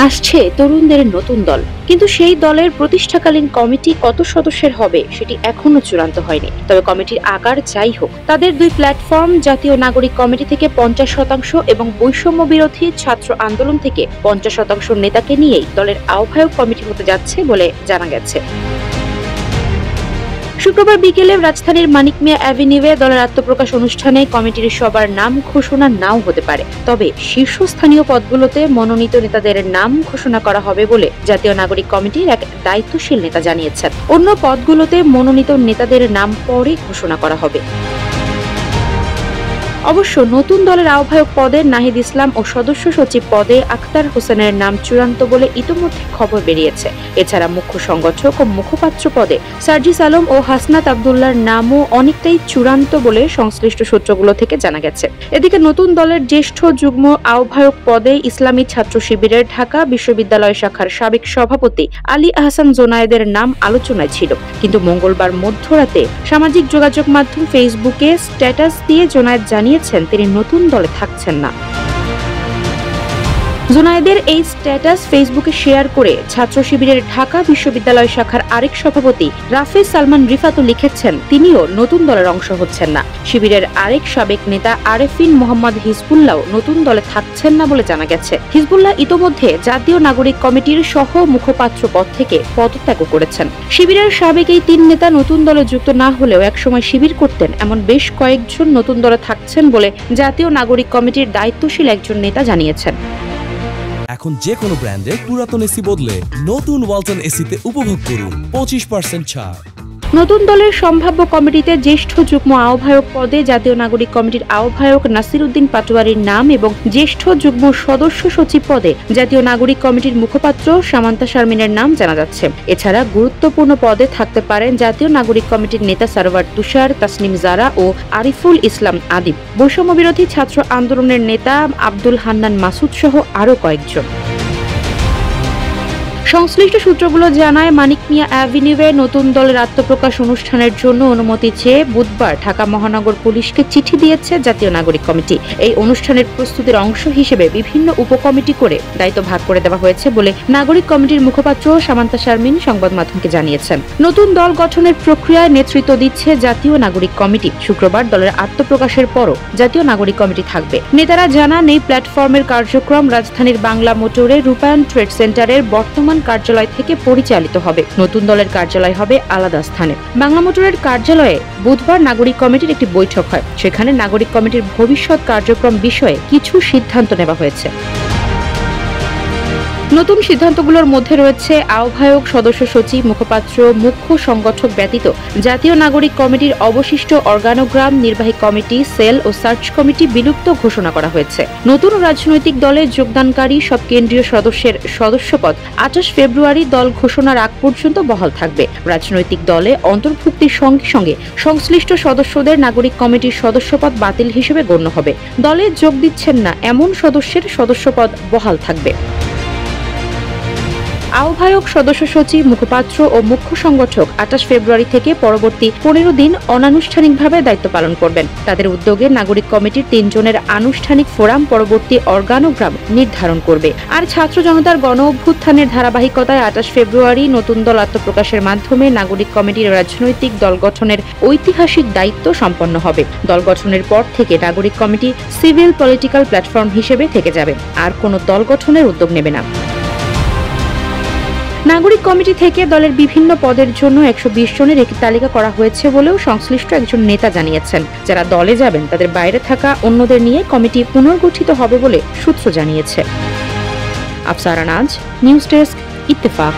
আসছে তরুণদের নতুন দল, কিন্তু সেই দলের প্রতিষ্ঠাকালীন কমিটি কত সদস্যের হবে সেটি এখনো চূড়ান্ত হয়নি। তবে কমিটির আকার যাই হোক, তাদের দুই প্ল্যাটফর্ম জাতীয় নাগরিক কমিটি থেকে 50% এবং বৈষম্য বিরোধী ছাত্র আন্দোলন থেকে 50% নেতাকে নিয়েই দলের আহ্বায়ক কমিটি হতে যাচ্ছে বলে জানা গেছে। শুক্রবার বিকেলে রাজধানীর মানিক মিয়া অ্যাভিনিউয়ে দলের আত্মপ্রকাশ অনুষ্ঠানে কমিটির সবার নাম ঘোষণা নাও হতে পারে, তবে শীর্ষস্থানীয় পদগুলোতে মনোনীত নেতাদের নাম ঘোষণা করা হবে বলে জাতীয় নাগরিক কমিটির এক দায়িত্বশীল নেতা জানিয়েছেন। অন্য পদগুলোতে মনোনীত নেতাদের নাম পরে ঘোষণা করা হবে। অবশ্য নতুন দলের আহ্বায়ক পদে নাহিদ ইসলাম ও সদস্য সচিব পদে আখতার হোসেনের নাম চূড়ান্ত বলে ইতোমধ্যে খবর বেরিয়েছে। এছাড়া মুখ্য সংগঠক ও মুখপাত্র পদে সার্জিস আলম ও হাসনাত আব্দুল্লাহর নামও অনেকটাই চূড়ান্ত বলে সংশ্লিষ্ট সূত্রগুলো থেকে জানা গেছে। এদিকে নতুন দলের জ্যেষ্ঠ যুগ্ম আহ্বায়ক পদে ইসলামী ছাত্র শিবিরের ঢাকা বিশ্ববিদ্যালয় শাখার সাবেক সভাপতি আলী আহসান জোনায়েদের নাম আলোচনায় ছিল, কিন্তু মঙ্গলবার মধ্যরাতে সামাজিক যোগাযোগ মাধ্যম ফেসবুকে স্ট্যাটাস দিয়ে জোনায়েদ জানিয়েছেন তিনি নতুন দলে থাকছেন না। জোনায়েদের এই স্ট্যাটাস ফেসবুকে শেয়ার করে ছাত্র শিবিরের ঢাকা বিশ্ববিদ্যালয় শাখার আরেক সভাপতি রাফেজ সালমান রিফাতও লিখেছেন তিনিও নতুন দলের অংশ হচ্ছেন না। শিবিরের আরেক সাবেক নেতা আরেফিন মোহাম্মদ হিজবুল্লাহ নতুন দলে থাকছেন না বলে জানা গেছে। হিজবুল্লাহ ইতোমধ্যে জাতীয় নাগরিক কমিটির সহ মুখপাত্র পদ থেকে পদত্যাগ করেছেন। শিবিরের সাবেক এই তিন নেতা নতুন দলে যুক্ত না হলেও একসময় শিবির করতেন এমন বেশ কয়েকজন নতুন দলে থাকছেন বলে জাতীয় নাগরিক কমিটির দায়িত্বশীল একজন নেতা জানিয়েছেন। এখন যে কোনো ব্র্যান্ডের পুরাতন এসি বদলে নতুন ওয়ালটন এসিতে উপভোগ করুন 25% ছাড়। নতুন দলের সম্ভাব্য কমিটিতে জ্যেষ্ঠ যুগ্ম আহ্বায়ক পদে জাতীয় নাগরিক কমিটির আহ্বায়ক নাসির উদ্দিন পাটোয়ারির নাম এবং জ্যেষ্ঠ যুগ্ম সদস্য সচিব পদে জাতীয় নাগরিক কমিটির মুখপাত্র সামান্তা শারমিনের নাম জানা যাচ্ছে। এছাড়া গুরুত্বপূর্ণ পদে থাকতে পারেন জাতীয় নাগরিক কমিটির নেতা সারোয়ার তুষার, তাসনিম জারা ও আরিফুল ইসলাম আদিব, বৈষম্য বিরোধী ছাত্র আন্দোলনের নেতা আব্দুল হান্নান মাসুদ সহ আরও কয়েকজন। সংশ্লিষ্ট সূত্রগুলো জানায় মানিক মিয়া অ্যাভিনিউয়ে নতুন দলের আত্মপ্রকাশ অনুষ্ঠানের জন্য অনুমতি চেয়ে বুধবার ঢাকা মহানগর পুলিশকে চিঠি দিয়েছে জাতীয় নাগরিক কমিটি। এই অনুষ্ঠানের প্রস্তুতির অংশ হিসেবে বিভিন্ন উপকমিটি করে দায়িত্ব ভাগ করে দেওয়া হয়েছে বলে নাগরিক কমিটির মুখপাত্র সামান্তা শারমিন সংবাদ মাধ্যমকে জানিয়েছেন। নতুন দল গঠনের প্রক্রিয়ায় নেতৃত্ব দিচ্ছে জাতীয় নাগরিক কমিটি। শুক্রবার দলের আত্মপ্রকাশের পরও জাতীয় নাগরিক কমিটি থাকবে। নেতারা জানান এই প্ল্যাটফর্মের কার্যক্রম রাজধানীর বাংলা মোটরে রূপায়ণ ট্রেড সেন্টারের বর্তমান কার্যালয় থেকে পরিচালিত হবে। নতুন দলের কার্যালয় হবে আলাদা স্থানে। বাংলা মোটরের কার্যালয়ে বুধবার নাগরিক কমিটির একটি বৈঠক হয়। সেখানে নাগরিক কমিটির ভবিষ্যৎ কার্যক্রম বিষয়ে কিছু সিদ্ধান্ত নেওয়া হয়েছে। নতুন সিদ্ধান্তগুলোর মধ্যে রয়েছে আহ্বায়ক, সদস্য সচিব, মুখপাত্র, মুখ্য সংগঠক ব্যতীত জাতীয় নাগরিক কমিটির অবশিষ্ট অর্গানোগ্রাম, নির্বাহী কমিটি, সেল ও সার্চ কমিটি বিলুপ্ত ঘোষণা করা হয়েছে। নতুন রাজনৈতিক দলে যোগদানকারী সব কেন্দ্রীয় সদস্যের সদস্যপদ 28 ফেব্রুয়ারি দল ঘোষণার আগ পর্যন্ত বহাল থাকবে। রাজনৈতিক দলে অন্তর্ভুক্তির সঙ্গে সঙ্গে সংশ্লিষ্ট সদস্যদের নাগরিক কমিটির সদস্যপদ বাতিল হিসেবে গণ্য হবে। দলে যোগ দিচ্ছেন না এমন সদস্যের সদস্যপদ বহাল থাকবে। আহ্বায়ক, সদস্য সচিব, মুখপাত্র ও মুখ্য সংগঠক 28 ফেব্রুয়ারি থেকে পরবর্তী 15 দিন অনানুষ্ঠানিকভাবে দায়িত্ব পালন করবেন। তাদের উদ্যোগে নাগরিক কমিটির 3 জনের আনুষ্ঠানিক ফোরাম পরবর্তী অর্গানোগ্রাম নির্ধারণ করবে। আর ছাত্র জনতার গণ অভ্যুত্থানের ধারাবাহিকতায় 28 ফেব্রুয়ারি নতুন দল আত্মপ্রকাশের মাধ্যমে নাগরিক কমিটির রাজনৈতিক দল গঠনের ঐতিহাসিক দায়িত্ব সম্পন্ন হবে। দল গঠনের পর থেকে নাগরিক কমিটি সিভিল পলিটিক্যাল প্ল্যাটফর্ম হিসেবে থেকে যাবে, আর কোনো দল গঠনের উদ্যোগ নেবে না। নাগরিক কমিটি থেকে দলের বিভিন্ন পদের জন্য 120 জনের একটি তালিকা করা হয়েছে বলেও সংশ্লিষ্ট একজন নেতা জানিয়েছেন। যারা দলে যাবেন তাদের বাইরে থাকা অন্যদের নিয়ে কমিটি পুনর্গঠিত হবে বলে সূত্র জানিয়েছে। আফসারা নাজ, নিউজ ডেস্ক, ইত্তেফাক।